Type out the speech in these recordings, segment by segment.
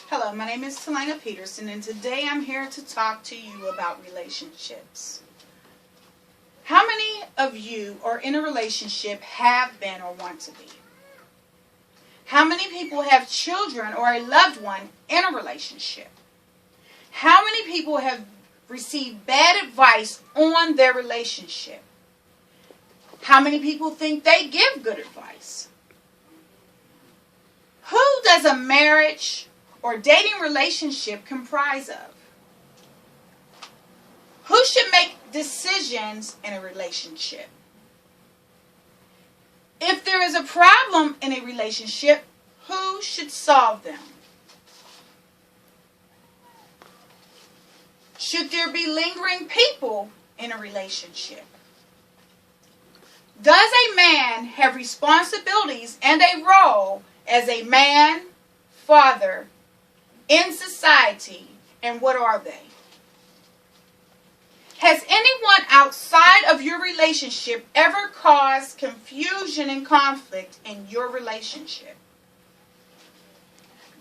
Hello, my name is Peterson, and today I'm here to talk to you about relationships. How many of you are in a relationship, have been, or want to be? How many people have children or a loved one in a relationship? How many people have received bad advice on their relationship? How many people think they give good advice? Who does a marriage or dating relationship comprise of? Who should make decisions in a relationship? If there is a problem in a relationship, who should solve them? Should there be lingering people in a relationship? Does a man have responsibilities and a role as a man, father, in society, and what are they? Has anyone outside of your relationship ever caused confusion and conflict in your relationship?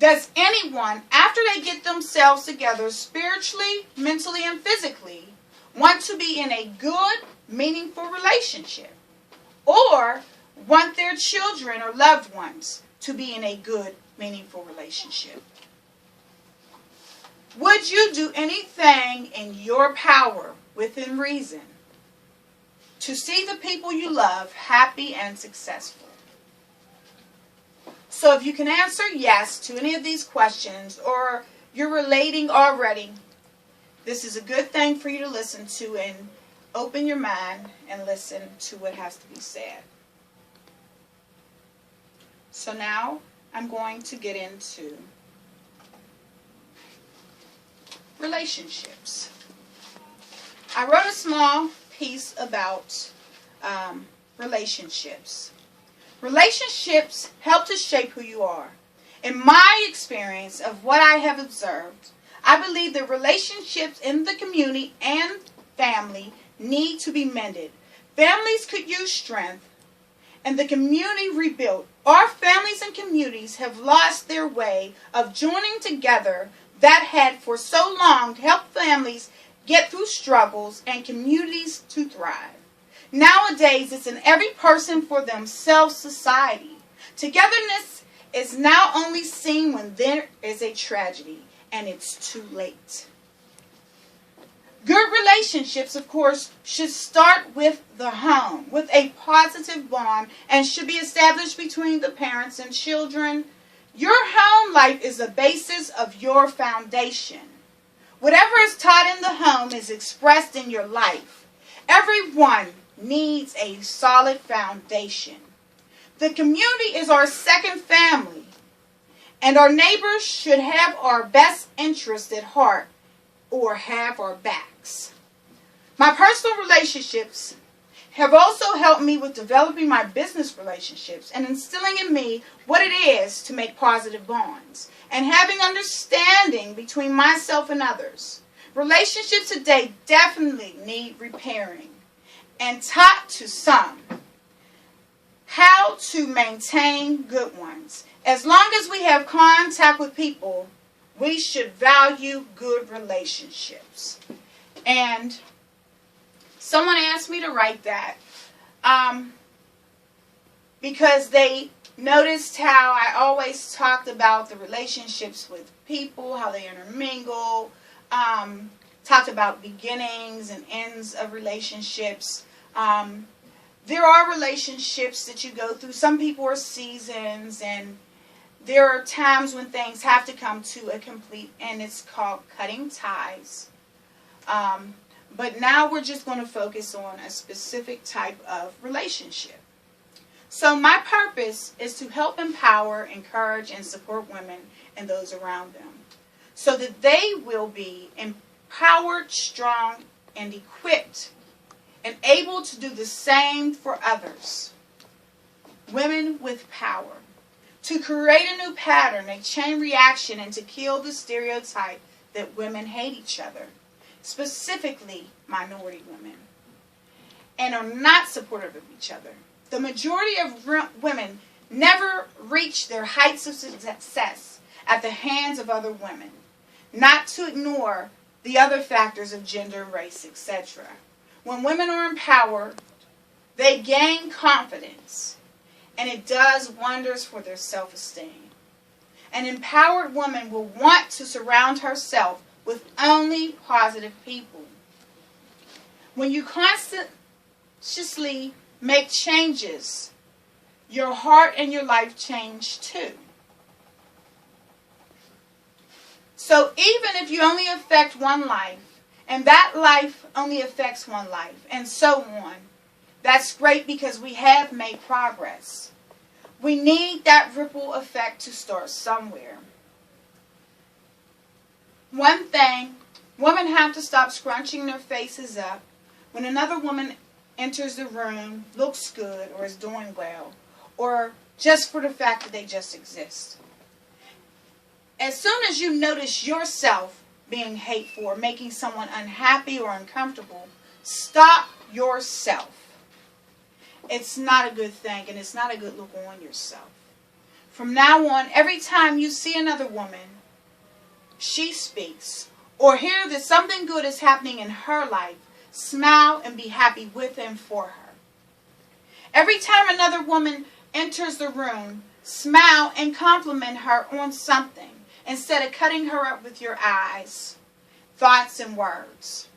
Does anyone, after they get themselves together spiritually, mentally, and physically, want to be in a good, meaningful relationship? Or want their children or loved ones to be in a good, meaningful relationship? Would you do anything in your power, within reason, to see the people you love happy and successful? So if you can answer yes to any of these questions, or you're relating already, this is a good thing for you to listen to and open your mind and listen to what has to be said. So now I'm going to get into relationships. I wrote a small piece about relationships. Relationships help to shape who you are. In my experience of what I have observed, I believe that relationships in the community and family need to be mended. Families could use strength and the community rebuilt. Our families and communities have lost their way of joining together that had for so long helped families get through struggles and communities to thrive. Nowadays, it's an every person for themselves society. Togetherness is now only seen when there is a tragedy and it's too late. Good relationships, of course, should start with the home, with a positive bond, and should be established between the parents and children. Your home life is the basis of your foundation. Whatever is taught in the home is expressed in your life. Everyone needs a solid foundation. The community is our second family, and our neighbors should have our best interest at heart or have our backs. My personal relationships have also helped me with developing my business relationships and instilling in me what it is to make positive bonds and having understanding between myself and others. Relationships today definitely need repairing and taught to some how to maintain good ones. As long as we have contact with people, we should value good relationships. And someone asked me to write that because they noticed how I always talked about the relationships with people, how they intermingle, talked about beginnings and ends of relationships. There are relationships that you go through. Some people are seasons, and there are times when things have to come to a complete end. It's called cutting ties. But now we're just going to focus on a specific type of relationship. So my purpose is to help empower, encourage, and support women and those around them so that they will be empowered, strong, and equipped and able to do the same for others. Women with power. To create a new pattern, a chain reaction, and to kill the stereotype that women hate each other, specifically minority women, and are not supportive of each other. The majority of women never reach their heights of success at the hands of other women, not to ignore the other factors of gender, race, etc. When women are empowered, they gain confidence, and it does wonders for their self-esteem. An empowered woman will want to surround herself with only positive people. When you consciously make changes, your heart and your life change too. So even if you only affect one life, and that life only affects one life, and so on, that's great because we have made progress. We need that ripple effect to start somewhere. One thing, women have to stop scrunching their faces up when another woman enters the room, looks good, or is doing well, or just for the fact that they just exist. As soon as you notice yourself being hateful or making someone unhappy or uncomfortable, stop yourself. It's not a good thing, and it's not a good look on yourself. From now on, every time you see another woman, she speaks, or hear that something good is happening in her life, smile and be happy with and for her. Every time another woman enters the room, smile and compliment her on something, instead of cutting her up with your eyes, thoughts, and words.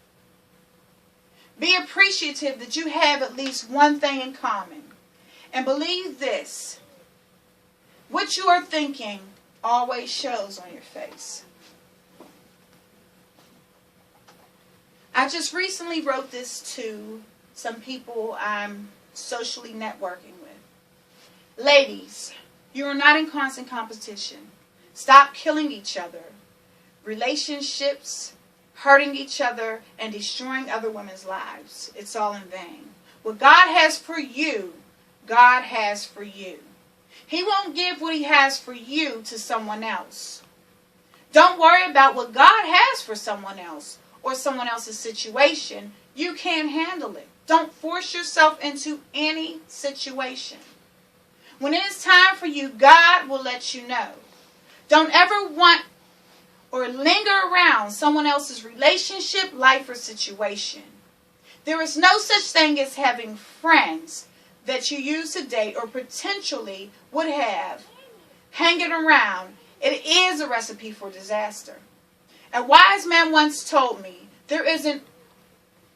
Be appreciative that you have at least one thing in common. And believe this, what you are thinking always shows on your face. I just recently wrote this to some people I'm socially networking with. Ladies, you are not in constant competition. Stop killing each other. Relationships, hurting each other, and destroying other women's lives. It's all in vain. What God has for you, God has for you. He won't give what He has for you to someone else. Don't worry about what God has for someone else or someone else's situation. You can't handle it. Don't force yourself into any situation. When it is time for you, God will let you know. Don't ever want or linger around someone else's relationship, life, or situation. There is no such thing as having friends that you use to date or potentially would have hanging around. It is a recipe for disaster. A wise man once told me, there isn't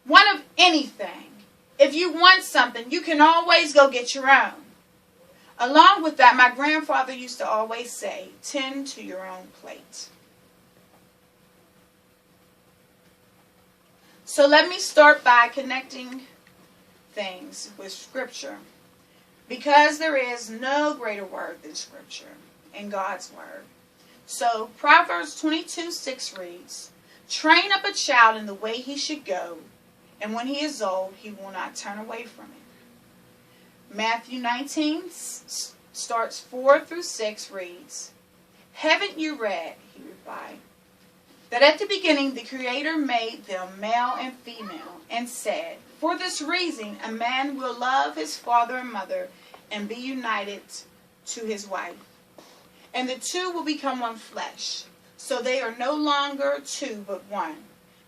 one of anything. If you want something, you can always go get your own. Along with that, my grandfather used to always say, tend to your own plate. So let me start by connecting things with Scripture. Because there is no greater word than Scripture in God's Word. So Proverbs 22:6 reads, train up a child in the way he should go, and when he is old, he will not turn away from it. Matthew 19 starts 4-6 reads, haven't you read, he replied, that at the beginning the Creator made them male and female, and said, for this reason a man will love his father and mother and be united to his wife, and the two will become one flesh. So they are no longer two but one.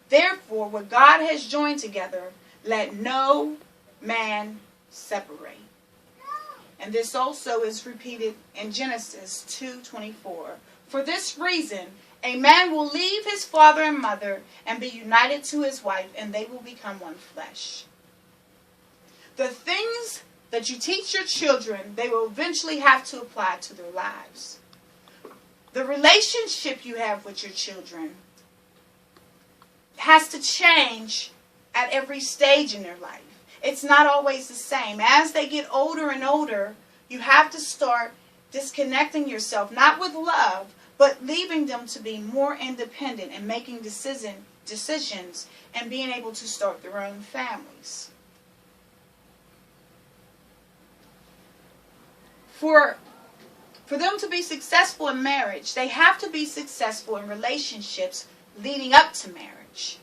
Therefore what God has joined together, let no man separate. And this also is repeated in Genesis 2:24. For this reason, a man will leave his father and mother and be united to his wife, and they will become one flesh. The things that you teach your children, they will eventually have to apply to their lives. The relationship you have with your children has to change at every stage in their life. It's not always the same. As they get older and older, you have to start disconnecting yourself, not with love, but leaving them to be more independent and making decisions and being able to start their own families. For them to be successful in marriage, they have to be successful in relationships leading up to marriage.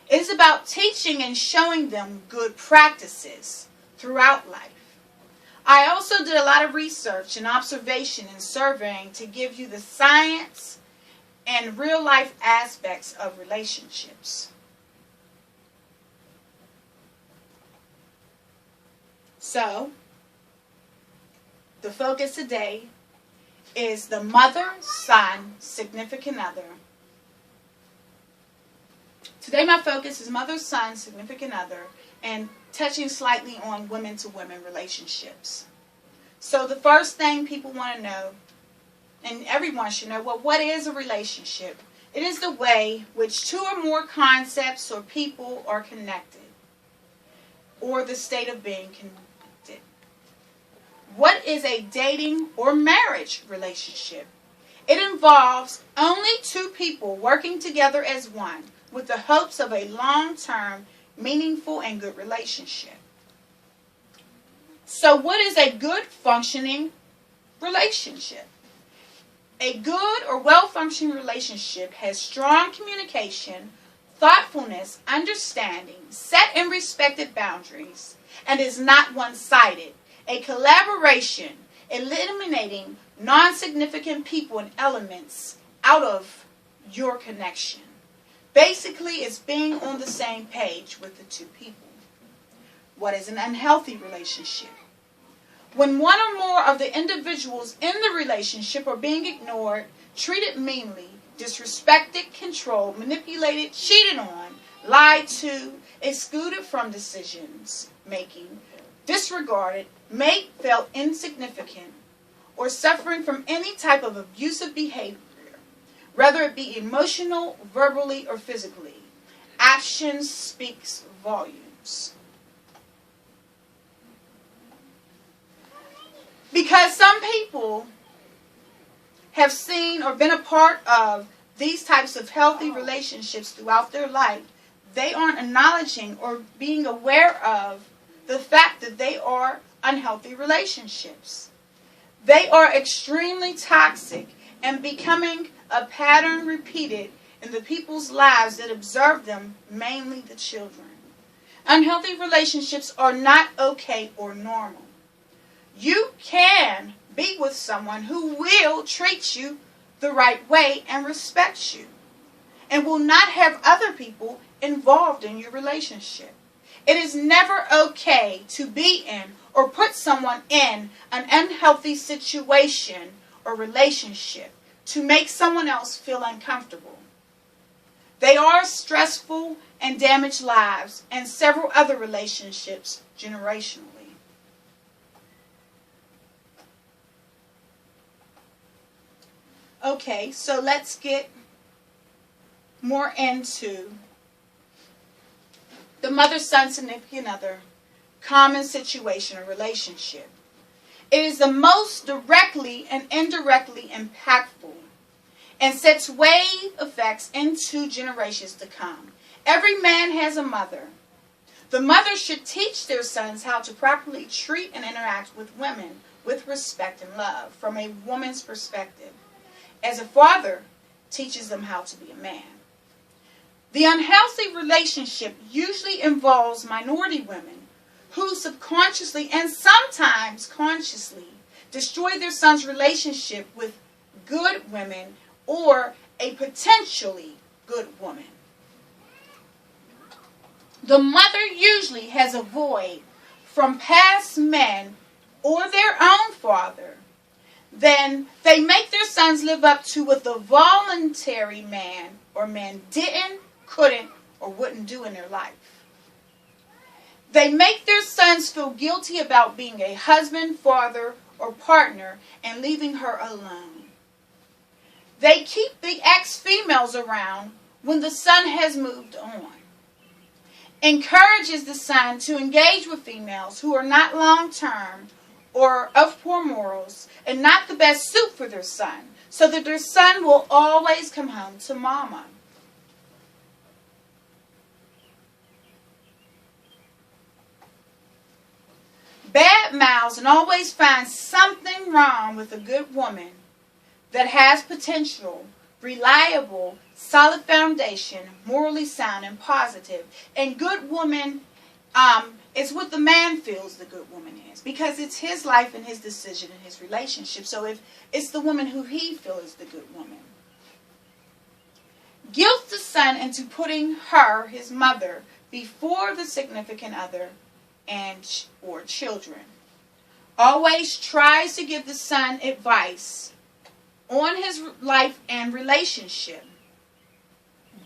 It is about teaching and showing them good practices throughout life. I also did a lot of research and observation and surveying to give you the science and real life aspects of relationships. So, the focus today is the mother, son, significant other. Today my focus is mother, son, significant other, and touching slightly on women-to-women relationships. So the first thing people want to know, and everyone should know, well, what is a relationship? It is the way which two or more concepts or people are connected, or the state of being connected. What is a dating or marriage relationship? It involves only two people working together as one with the hopes of a long-term, meaningful, and good relationship. So what is a good functioning relationship? A good or well-functioning relationship has strong communication, thoughtfulness, understanding, set and respected boundaries, and is not one-sided. A collaboration, eliminating non-significant people and elements out of your connection. Basically, it's being on the same page with the two people. What is an unhealthy relationship? When one or more of the individuals in the relationship are being ignored, treated meanly, disrespected, controlled, manipulated, cheated on, lied to, excluded from decisions making, disregarded, made felt insignificant, or suffering from any type of abusive behavior, whether it be emotional, verbally, or physically. Action speaks volumes. Because some people have seen or been a part of these types of healthy relationships throughout their life, they aren't acknowledging or being aware of the fact that they are unhealthy relationships. They are extremely toxic and becoming a pattern repeated in the people's lives that observe them, mainly the children. Unhealthy relationships are not okay or normal. You can be with someone who will treat you the right way and respect you, and will not have other people involved in your relationship. It is never okay to be in or put someone in an unhealthy situation or relationship to make someone else feel uncomfortable. They are stressful and damage lives and several other relationships generationally. Okay, so let's get more into the mother, son, significant other, common situation or relationship. It is the most directly and indirectly impactful and sets wave effects into generations to come. Every man has a mother. The mother should teach their sons how to properly treat and interact with women with respect and love from a woman's perspective, as a father teaches them how to be a man. The unhealthy relationship usually involves minority women who subconsciously and sometimes consciously destroy their son's relationship with good women or a potentially good woman. The mother usually has a void from past men or their own father. Then they make their sons live up to what the voluntary man or man didn't, couldn't, or wouldn't do in their life. They make their sons feel guilty about being a husband, father, or partner and leaving her alone. They keep the ex-females around when the son has moved on. Encourages the son to engage with females who are not long-term or of poor morals and not the best suit for their son, so that their son will always come home to mama. Bad mouths and always find something wrong with a good woman that has potential, reliable, solid foundation, morally sound and positive. And good woman It's what the man feels the good woman is, because it's his life and his decision and his relationship. So if it's the woman who he feels is the good woman. Guilt the son into putting her, his mother, before the significant other and or children. Always tries to give the son advice on his life and relationship.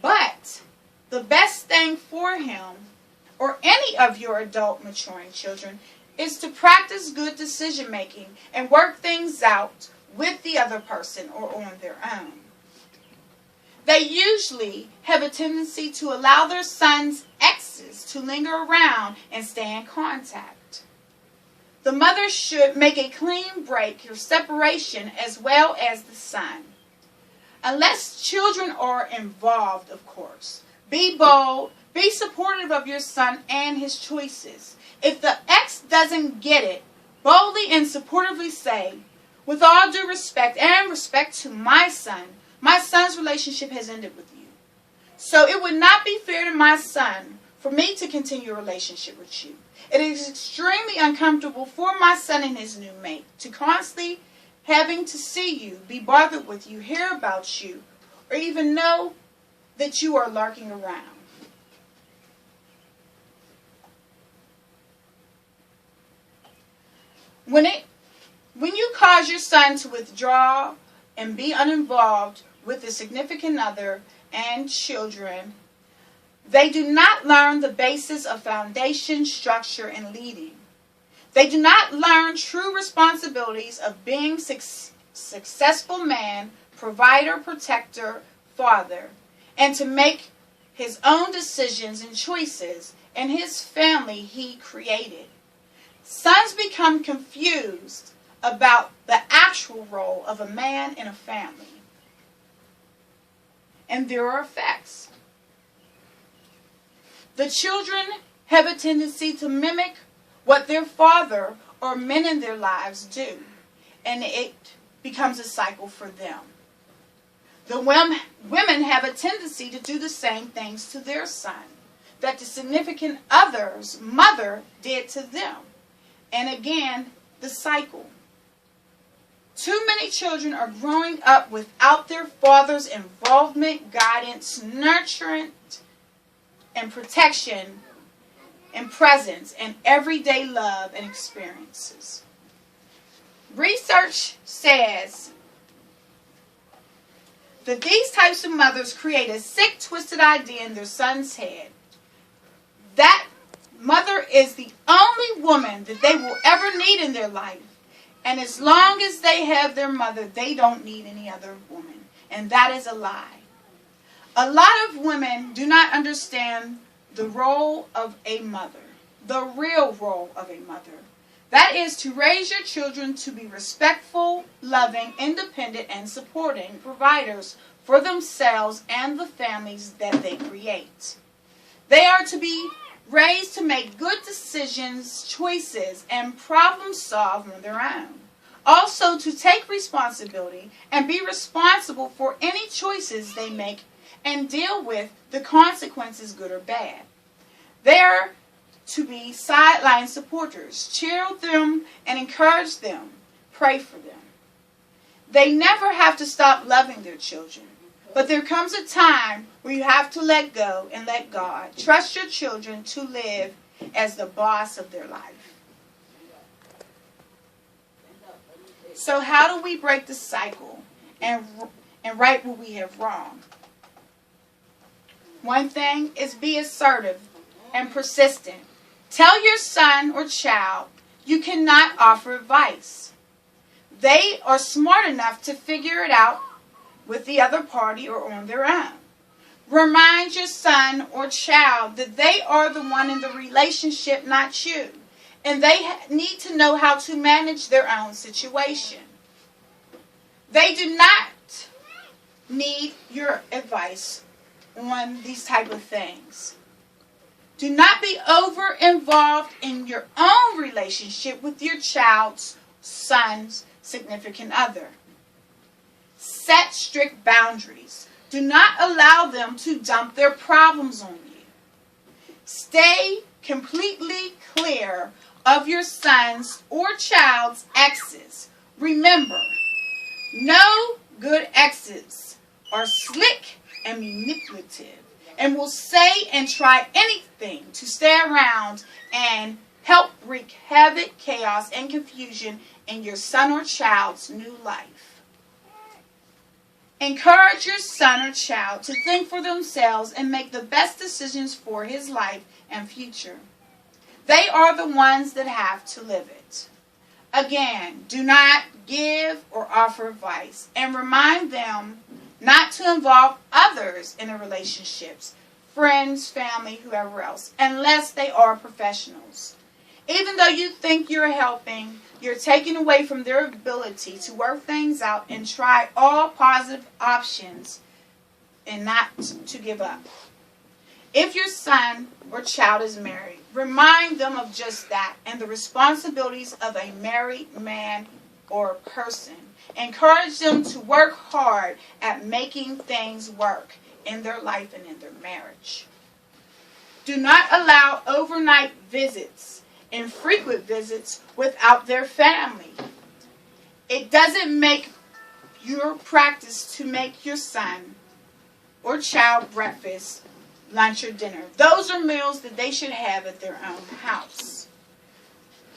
But the best thing for him, or any of your adult maturing children, is to practice good decision making and work things out with the other person or on their own. They usually have a tendency to allow their sons' exes to linger around and stay in contact. The mother should make a clean break or separation, as well as the son. Unless children are involved, of course. Be bold. Be supportive of your son and his choices. If the ex doesn't get it, boldly and supportively say, with all due respect and respect to my son's relationship has ended with you. So it would not be fair to my son for me to continue a relationship with you. It is extremely uncomfortable for my son and his new mate to constantly having to see you, be bothered with you, hear about you, or even know that you are lurking around. When you cause your son to withdraw and be uninvolved with a significant other and children, they do not learn the basis of foundation, structure, and leading. They do not learn true responsibilities of being successful man, provider, protector, father, and to make his own decisions and choices in his family he created. Sons become confused about the actual role of a man in a family. And there are effects. The children have a tendency to mimic what their father or men in their lives do, and it becomes a cycle for them. The women have a tendency to do the same things to their son that the significant other's mother did to them. And again, the cycle. Too many children are growing up without their father's involvement, guidance, nurturing, and protection, and presence, and everyday love and experiences. Research says that these types of mothers create a sick, twisted idea in their son's head. That mother is the only woman that they will ever need in their life. And as long as they have their mother, they don't need any other woman. And that is a lie. A lot of women do not understand the role of a mother, the real role of a mother. That is to raise your children to be respectful, loving, independent, and supporting providers for themselves and the families that they create. They are to be raised to make good decisions, choices, and problem solve on their own. Also to take responsibility and be responsible for any choices they make and deal with the consequences, good or bad. They are to be sideline supporters, cheer them and encourage them, pray for them. They never have to stop loving their children. But there comes a time where you have to let go and let God. Trust your children to live as the boss of their life. So how do we break the cycle and right what we have wrong? One thing is be assertive and persistent. Tell your son or child you cannot offer advice. They are smart enough to figure it out with the other party or on their own. Remind your son or child that they are the one in the relationship, not you. And they need to know how to manage their own situation. They do not need your advice on these type of things. Do not be over involved in your own relationship with your child's, son's significant other. Set strict boundaries. Do not allow them to dump their problems on you. Stay completely clear of your son's or child's exes. Remember, no good exes are slick and manipulative and will say and try anything to stay around and help wreak havoc, chaos, and confusion in your son or child's new life. Encourage your son or child to think for themselves and make the best decisions for his life and future. They are the ones that have to live it. Again, do not give or offer advice, and remind them not to involve others in the relationships, friends, family, whoever else, unless they are professionals. Even though you think you're helping, you're taking away from their ability to work things out and try all positive options and not to give up. If your son or child is married, remind them of just that and the responsibilities of a married man or person. Encourage them to work hard at making things work in their life and in their marriage. Do not allow overnight visits and frequent visits without their family. It doesn't make your practice to make your son or child breakfast, lunch, or dinner. Those are meals that they should have at their own house.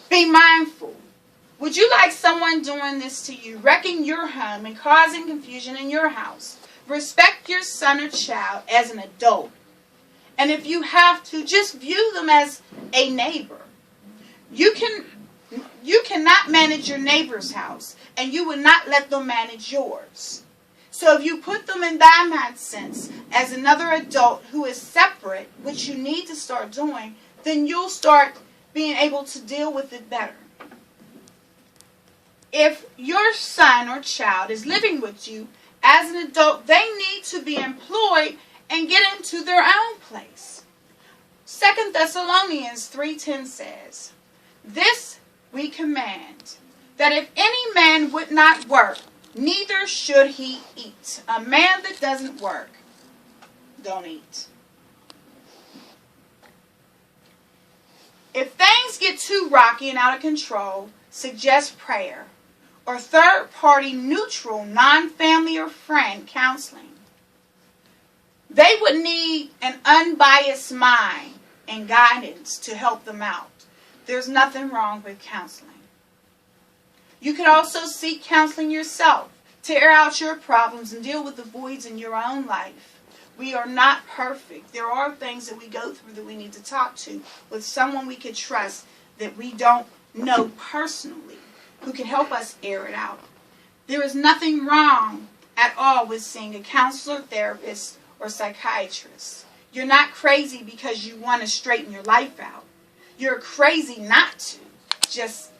Be mindful. Would you like someone doing this to you, wrecking your home and causing confusion in your house? Respect your son or child as an adult. And if you have to, just view them as a neighbor. You cannot manage your neighbor's house, and you would not let them manage yours. So if you put them in that mindset as another adult who is separate, which you need to start doing, then you'll start being able to deal with it better. If your son or child is living with you as an adult, they need to be employed and get into their own place. 2 Thessalonians 3:10 says, "This we command, that if any man would not work, neither should he eat." A man that doesn't work, don't eat. If things get too rocky and out of control, suggest prayer or third-party neutral, non-family or friend counseling. They would need an unbiased mind and guidance to help them out. There's nothing wrong with counseling. You can also seek counseling yourself to air out your problems and deal with the voids in your own life. We are not perfect. There are things that we go through that we need to talk to with someone we could trust that we don't know personally, who can help us air it out. There is nothing wrong at all with seeing a counselor, therapist, or psychiatrist. You're not crazy because you want to straighten your life out. You're crazy not to. Just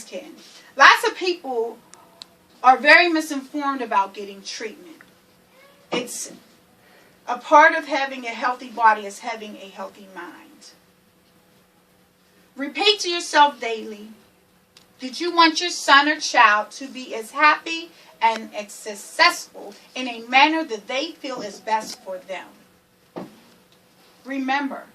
kidding. Lots of people are very misinformed about getting treatment. It's a part of having a healthy body is having a healthy mind. Repeat to yourself daily, did you want your son or child to be as happy and as successful in a manner that they feel is best for them? Remember,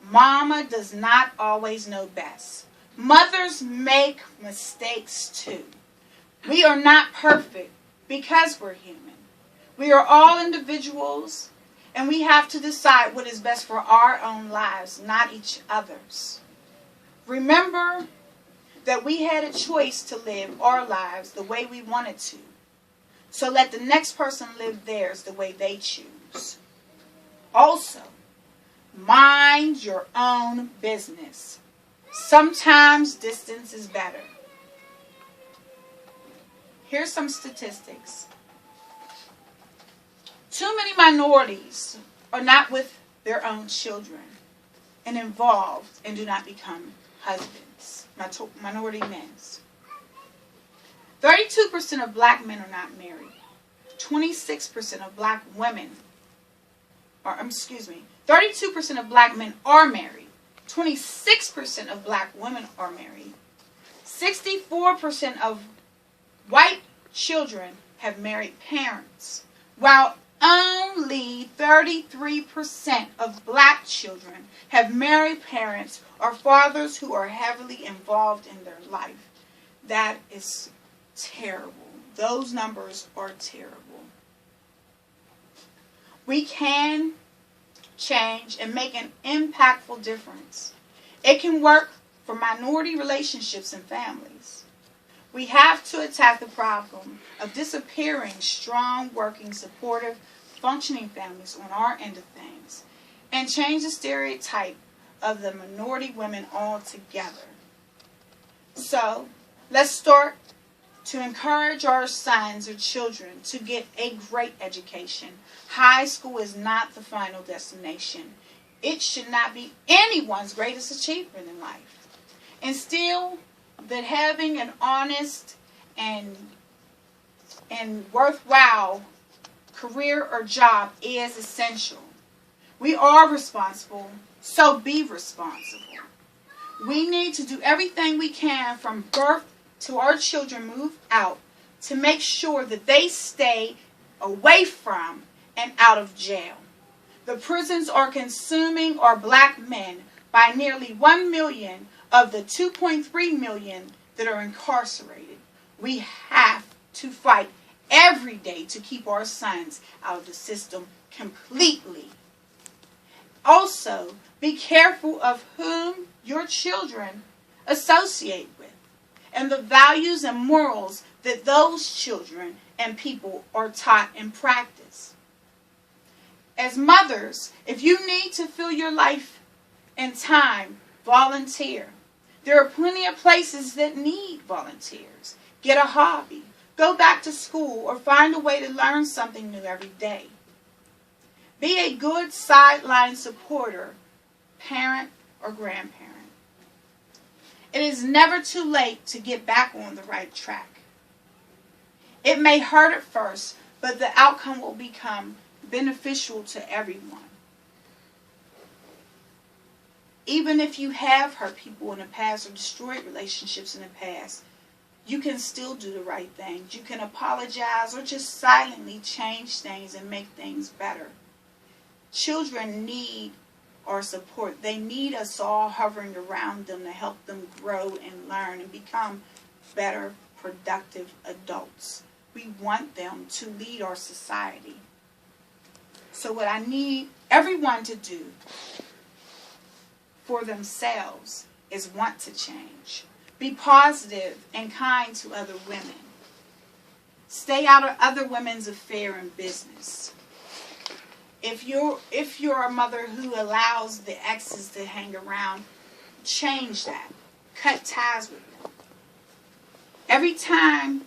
Mama does not always know best. Mothers make mistakes too. We are not perfect because we're human. We are all individuals, and we have to decide what is best for our own lives, not each other's. Remember that we had a choice to live our lives the way we wanted to. So let the next person live theirs the way they choose. Also, mind your own business. Sometimes distance is better. Here's some statistics. Too many minorities are not with their own children and involved and do not become husbands, minority men. 32% of black men are not married. 26% of black women, 32% of black men are married. 26% of black women are married. 64% of white children have married parents, while only 33% of black children have married parents or fathers who are heavily involved in their life. That is terrible. Those numbers are terrible. We can change and make an impactful difference. It can work for minority relationships and families. We have to attack the problem of disappearing strong, working, supportive, functioning families on our end of things and change the stereotype of the minority women altogether. So, let's start to encourage our sons or children to get a great education. High school is not the final destination. It should not be anyone's greatest achievement in life. Instill that having an honest and worthwhile career or job is essential. We are responsible, so be responsible. We need to do everything we can from birth to our children move out to make sure that they stay away from and out of jail. The prisons are consuming our black men by nearly 1 million of the 2.3 million that are incarcerated. We have to fight every day to keep our sons out of the system completely. Also, be careful of whom your children associate with and the values and morals that those children and people are taught and practice. As mothers, if you need to fill your life and time, volunteer. There are plenty of places that need volunteers. Get a hobby. Go back to school or find a way to learn something new every day. Be a good sideline supporter, parent or grandparent. It is never too late to get back on the right track. It may hurt at first, but the outcome will become beneficial to everyone. Even if you have hurt people in the past or destroyed relationships in the past, you can still do the right things. You can apologize or just silently change things and make things better. Children need our support. They need us all hovering around them to help them grow and learn and become better, productive adults. We want them to lead our society. So what I need everyone to do for themselves is want to change. Be positive and kind to other women. Stay out of other women's affair and business. If you're a mother who allows the exes to hang around, change that. Cut ties with them. Every time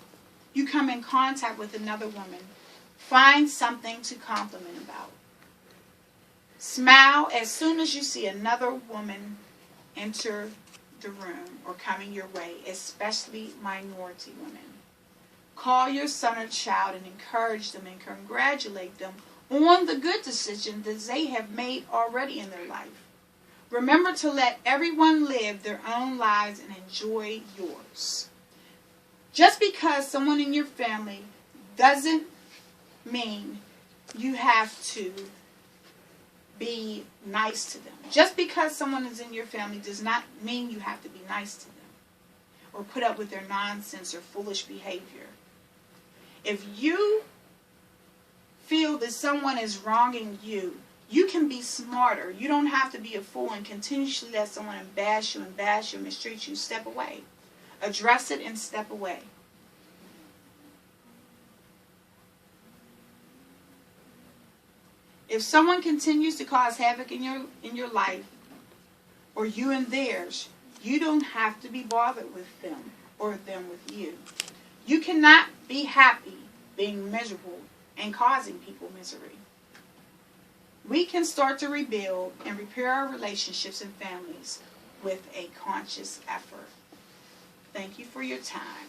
you come in contact with another woman, find something to compliment about. Smile as soon as you see another woman enter the room or coming your way, especially minority women. Call your son or child and encourage them and congratulate them on the good decision that they have made already in their life. Remember to let everyone live their own lives and enjoy yours. Just because someone in your family doesn't mean you have to be nice to them. Just because someone is in your family does not mean you have to be nice to them or put up with their nonsense or foolish behavior. If you feel that someone is wronging you, you can be smarter. You don't have to be a fool and continuously let someone bash you and mistreat you. Step away. Address it and step away. If someone continues to cause havoc in your life, or you in theirs, you don't have to be bothered with them or them with you. You cannot be happy being miserable and causing people misery. We can start to rebuild and repair our relationships and families with a conscious effort. Thank you for your time.